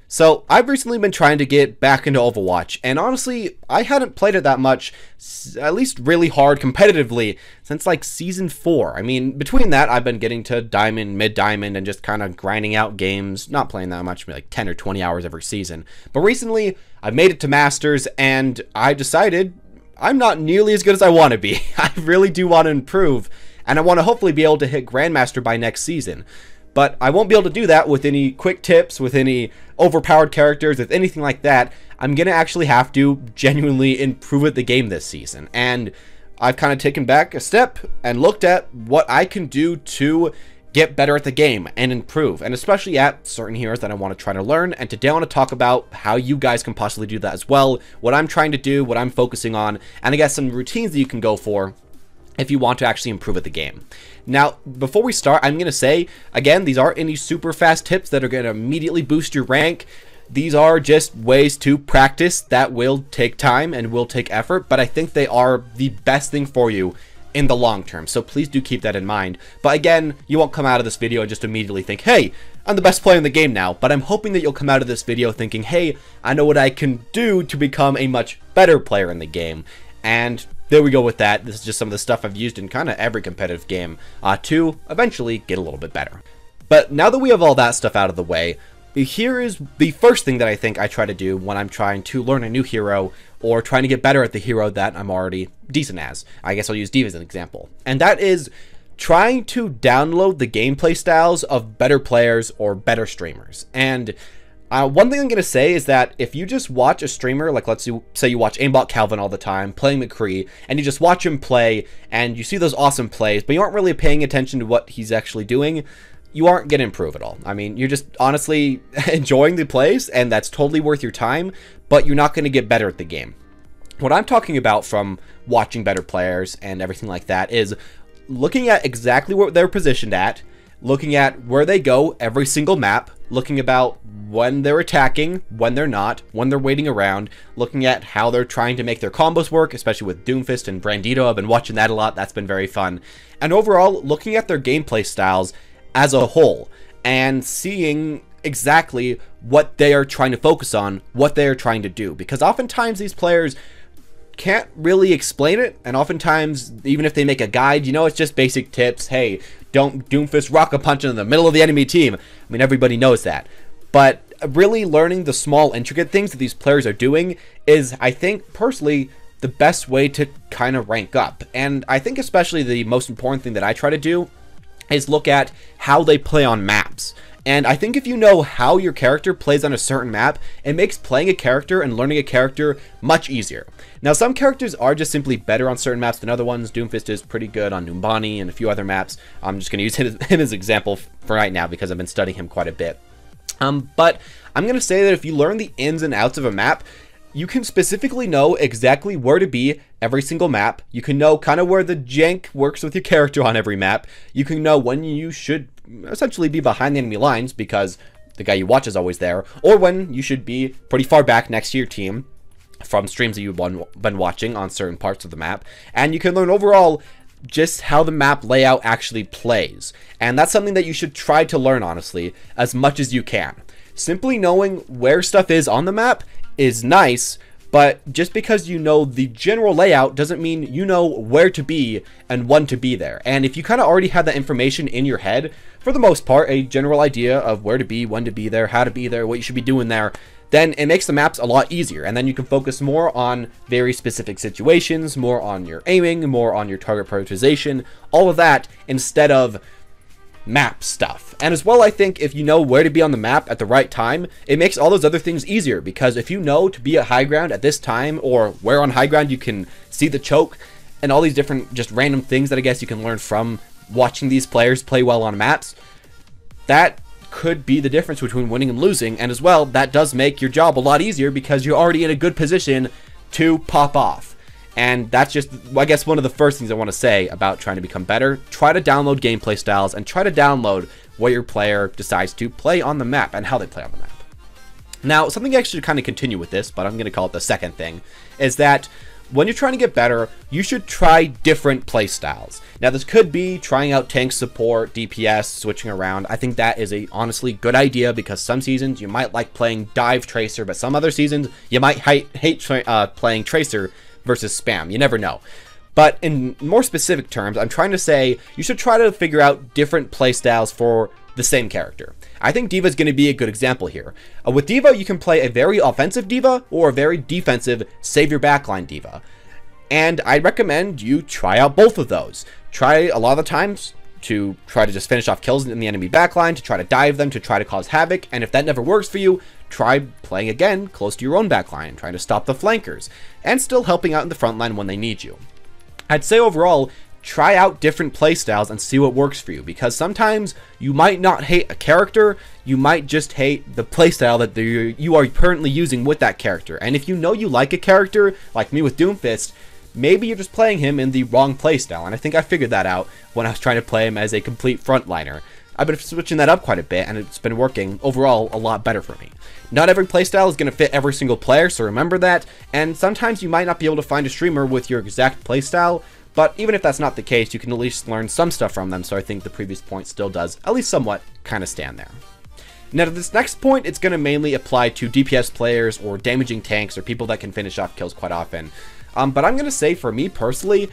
So, I've recently been trying to get back into Overwatch, and honestly, I hadn't played it that much, at least really hard competitively, since like Season 4. I mean, between that, I've been getting to Diamond, Mid-Diamond, and just kind of grinding out games, not playing that much, like 10 or 20 hours every season. But recently, I've made it to Masters, and I decided I'm not nearly as good as I want to be. I really do want to improve, and I want to hopefully be able to hit Grandmaster by next season. But I won't be able to do that with any quick tips, with any overpowered characters, with anything like that. I'm going to actually have to genuinely improve at the game this season. And I've kind of taken back a step and looked at what I can do to get better at the game and improve, and especially at certain heroes that I want to try to learn. And today I want to talk about how you guys can possibly do that as well, what I'm trying to do, what I'm focusing on, and I guess some routines that you can go for if you want to actually improve at the game. Now, before we start, I'm going to say, again, these aren't any super fast tips that are going to immediately boost your rank. These are just ways to practice that will take time and will take effort, but I think they are the best thing for you in the long term, so please do keep that in mind. But again, you won't come out of this video and just immediately think, hey, I'm the best player in the game now, but I'm hoping that you'll come out of this video thinking, hey, I know what I can do to become a much better player in the game. And there we go with that. This is just some of the stuff I've used in kind of every competitive game to eventually get a little bit better. But now that we have all that stuff out of the way, here is the first thing that I think I try to do when I'm trying to learn a new hero or trying to get better at the hero that I'm already decent as. I guess I'll use D.Va as an example. And that is trying to download the gameplay styles of better players or better streamers. And one thing I'm going to say is that if you just watch a streamer, like let's say you watch Aimbot Calvin all the time, playing McCree, and you just watch him play, and you see those awesome plays, but you aren't really paying attention to what he's actually doing, you aren't going to improve at all. I mean, you're just honestly enjoying the plays, and that's totally worth your time, but you're not going to get better at the game. What I'm talking about from watching better players and everything like that is looking at exactly where they're positioned at, looking at where they go every single map, looking about when they're attacking, when they're not, when they're waiting around, looking at how they're trying to make their combos work, especially with Doomfist and Brandito. I've been watching that a lot. That's been very fun. And overall, looking at their gameplay styles as a whole and seeing exactly what they are trying to focus on, what they are trying to do. Because oftentimes these players can't really explain it, and oftentimes, even if they make a guide, you know, it's just basic tips. Hey, don't Doomfist rocket punch in the middle of the enemy team. I mean, everybody knows that. But really learning the small, intricate things that these players are doing is, I think, personally, the best way to kind of rank up. And I think especially the most important thing that I try to do is look at how they play on maps. And I think if you know how your character plays on a certain map, it makes playing a character and learning a character much easier. Now, some characters are just simply better on certain maps than other ones. Doomfist is pretty good on Numbani and a few other maps. I'm just going to use him as example for right now because I've been studying him quite a bit. But I'm going to say that if you learn the ins and outs of a map, you can specifically know exactly where to be every single map. You can know kind of where the jank works with your character on every map. You can know when you should essentially be behind the enemy lines because the guy you watch is always there, or when you should be pretty far back next to your team from streams that you've been watching on certain parts of the map. And you can learn overall just how the map layout actually plays. And that's something that you should try to learn, honestly, as much as you can. Simply knowing where stuff is on the map is nice, but just because you know the general layout doesn't mean you know where to be and when to be there. And if you kind of already have that information in your head, for the most part, a general idea of where to be, when to be there, how to be there, what you should be doing there, then it makes the maps a lot easier. And then you can focus more on very specific situations, more on your aiming, more on your target prioritization, all of that, instead of map stuff. And as well, I think if you know where to be on the map at the right time, it makes all those other things easier, because if you know to be at high ground at this time, or where on high ground you can see the choke, and all these different just random things that I guess you can learn from watching these players play well on maps, that could be the difference between winning and losing. And as well, that does make your job a lot easier because you're already in a good position to pop off. And that's just, I guess, one of the first things I want to say about trying to become better. Try to download gameplay styles and try to download what your player decides to play on the map and how they play on the map. Now, something actually to kind of continue with this, but I'm going to call it the second thing, is that when you're trying to get better, you should try different playstyles. Now, this could be trying out tank support, DPS, switching around. I think that is a honestly good idea because some seasons you might like playing dive tracer, but some other seasons you might hate playing tracer versus spam. You never know. But in more specific terms, I'm trying to say you should try to figure out different playstyles for the same character. I think D.Va is going to be a good example here. With D.Va, you can play a very offensive D.Va or a very defensive save your backline D.Va. And I recommend you try out both of those. Try a lot of the times to try to just finish off kills in the enemy backline, to try to dive them, to try to cause havoc. And if that never works for you, try playing again close to your own backline, trying to stop the flankers, and still helping out in the front line when they need you. I'd say overall, try out different playstyles and see what works for you, because sometimes you might not hate a character, you might just hate the playstyle that you are currently using with that character. And if you know you like a character, like me with Doomfist, maybe you're just playing him in the wrong playstyle, and I think I figured that out when I was trying to play him as a complete frontliner. I've been switching that up quite a bit, and it's been working overall a lot better for me. Not every playstyle is going to fit every single player, so remember that, and sometimes you might not be able to find a streamer with your exact playstyle, but even if that's not the case, you can at least learn some stuff from them, so I think the previous point still does, at least somewhat, kind of stand there. Now, to this next point, it's going to mainly apply to DPS players or damaging tanks or people that can finish off kills quite often. But I'm going to say, for me personally,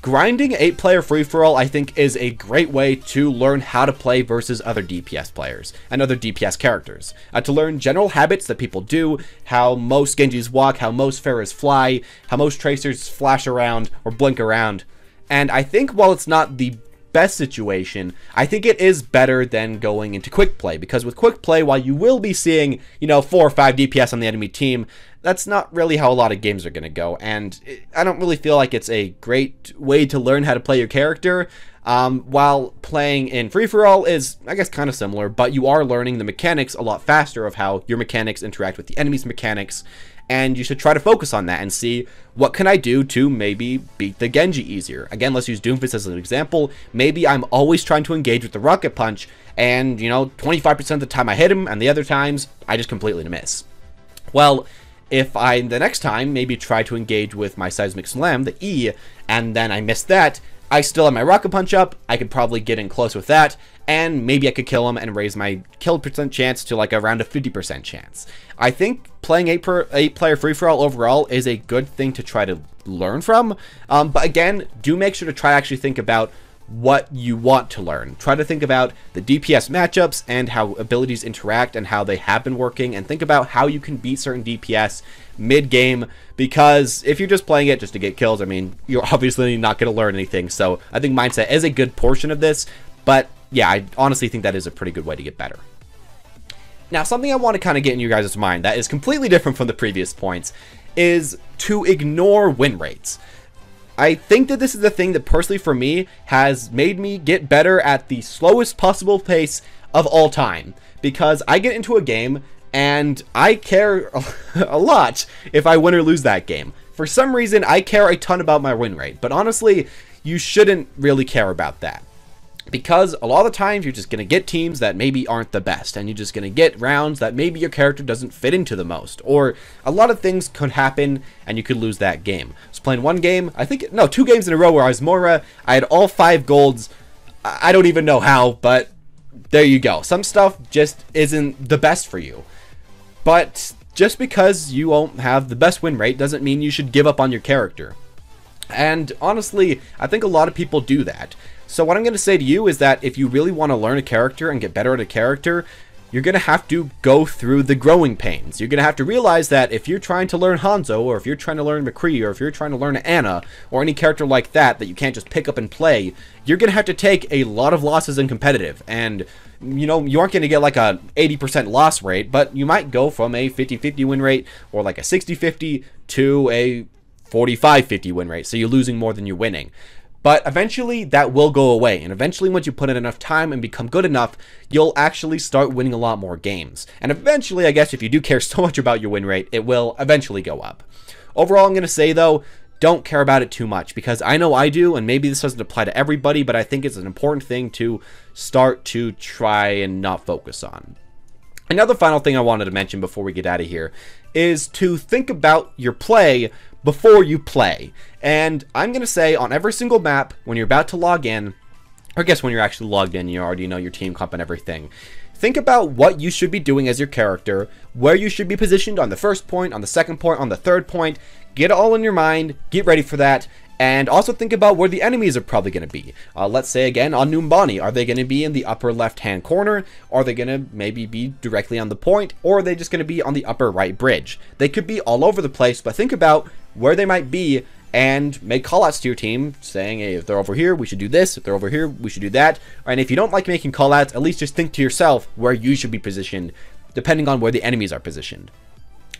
grinding 8-player free-for-all, I think, is a great way to learn how to play versus other DPS players and other DPS characters. To learn general habits that people do, how most Genjis walk, how most Pharahs fly, how most Tracers flash around or blink around. And I think while it's not the best situation, I think it is better than going into quick play, because with quick play, while you will be seeing, 4 or 5 DPS on the enemy team, that's not really how a lot of games are going to go, and I don't really feel like it's a great way to learn how to play your character. While playing in free-for-all is, I guess, kind of similar, but you are learning the mechanics a lot faster of how your mechanics interact with the enemy's mechanics, and you should try to focus on that and see, what can I do to maybe beat the Genji easier? Again, let's use Doomfist as an example. Maybe I'm always trying to engage with the Rocket Punch, and, 25% of the time I hit him, and the other times, I just completely miss. Well, if I, the next time, maybe try to engage with my Seismic Slam, the E, and then I miss that, I still have my Rocket Punch up, I could probably get in close with that, and maybe I could kill him and raise my kill percent chance to like around a 50% chance. I think playing 8-player free-for-all overall is a good thing to try to learn from, but again, do make sure to try to actually think about what you want to learn. Try to think about the DPS matchups and how abilities interact and how they have been working, and think about how you can beat certain DPS mid-game, because if you're just playing it just to get kills, I mean, you're obviously not going to learn anything. So I think mindset is a good portion of this, but yeah, I honestly think that is a pretty good way to get better. Now, something I want to kind of get in you guys' mind that is completely different from the previous points is to ignore win rates. I think that this is the thing that personally for me has made me get better at the slowest possible pace of all time, because I get into a game and I care a lot if I win or lose that game. For some reason, I care a ton about my win rate, but honestly, you shouldn't really care about that, because a lot of the times you're just going to get teams that maybe aren't the best, and you're just going to get rounds that maybe your character doesn't fit into the most, or a lot of things could happen and you could lose that game. I was playing one game, I think, no, 2 games in a row where I was Mora, I had all 5 golds, I don't even know how, but there you go. Some stuff just isn't the best for you. But just because you won't have the best win rate doesn't mean you should give up on your character. And honestly, I think a lot of people do that. So what I'm going to say to you is that if you really want to learn a character and get better at a character, you're going to have to go through the growing pains. You're going to have to realize that if you're trying to learn Hanzo, or if you're trying to learn McCree, or if you're trying to learn Anna, or any character like that you can't just pick up and play, you're going to have to take a lot of losses in competitive. And, you aren't going to get like a 80% loss rate, but you might go from a 50-50 win rate, or like a 60-50 to a 45-50 win rate. So you're losing more than you're winning. But eventually that will go away, and eventually once you put in enough time and become good enough, you'll actually start winning a lot more games. And eventually, I guess if you do care so much about your win rate, it will eventually go up. Overall, I'm going to say though, don't care about it too much, because I know I do, and maybe this doesn't apply to everybody, but I think it's an important thing to start to try and not focus on. Another final thing I wanted to mention before we get out of here is to think about your play, before you play. And I'm going to say on every single map, when you're about to log in, or I guess when you're actually logged in, you already know your team comp and everything. Think about what you should be doing as your character, where you should be positioned on the first point, on the second point, on the third point. Get it all in your mind, get ready for that, and also think about where the enemies are probably going to be. Let's say again on Numbani, are they going to be in the upper left hand corner? Are they going to maybe be directly on the point? Or are they just going to be on the upper right bridge? They could be all over the place, but think about where they might be and make callouts to your team saying, hey, if they're over here, we should do this. If they're over here, we should do that. And if you don't like making callouts, at least just think to yourself where you should be positioned, depending on where the enemies are positioned.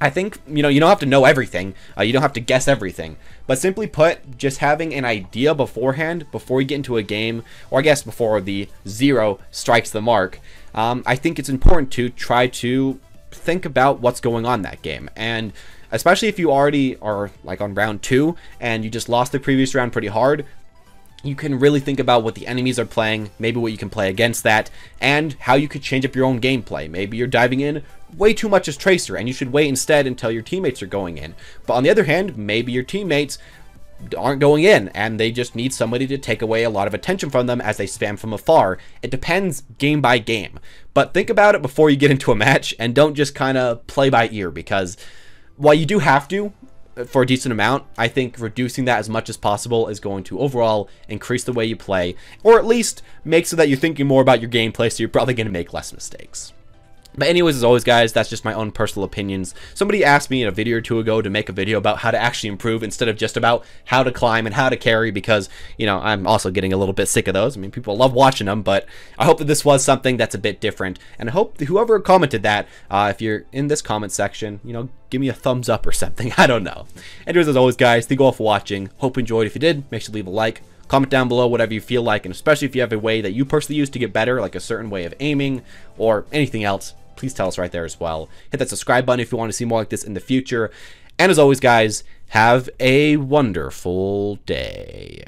I think, you don't have to know everything. You don't have to guess everything. But simply put, just having an idea beforehand, before you get into a game, or I guess before the 0 strikes the mark, I think it's important to try to think about what's going on in that game. And especially if you already are like on round 2 and you just lost the previous round pretty hard, you can really think about what the enemies are playing, maybe what you can play against that, and how you could change up your own gameplay. Maybe you're diving in way too much as Tracer, and you should wait instead until your teammates are going in. But on the other hand, maybe your teammates aren't going in, and they just need somebody to take away a lot of attention from them as they spam from afar. It depends game by game. But think about it before you get into a match, and don't just kind of play by ear, because while you do have to, for a decent amount, I think reducing that as much as possible is going to overall increase the way you play, or at least make so that you're thinking more about your gameplay, so you're probably going to make less mistakes. But anyways, as always, guys, that's just my own personal opinions. Somebody asked me in a video or two ago to make a video about how to actually improve instead of just about how to climb and how to carry, because, I'm also getting a little bit sick of those. I mean, people love watching them, but I hope that this was something that's a bit different. And I hope that whoever commented that, if you're in this comment section, give me a thumbs up or something. I don't know. Anyways, as always, guys, thank you all for watching. Hope you enjoyed. If you did, make sure to leave a like. Comment down below whatever you feel like, and especially if you have a way that you personally use to get better, like a certain way of aiming or anything else, please tell us right there as well. Hit that subscribe button if you want to see more like this in the future. And as always, guys, have a wonderful day.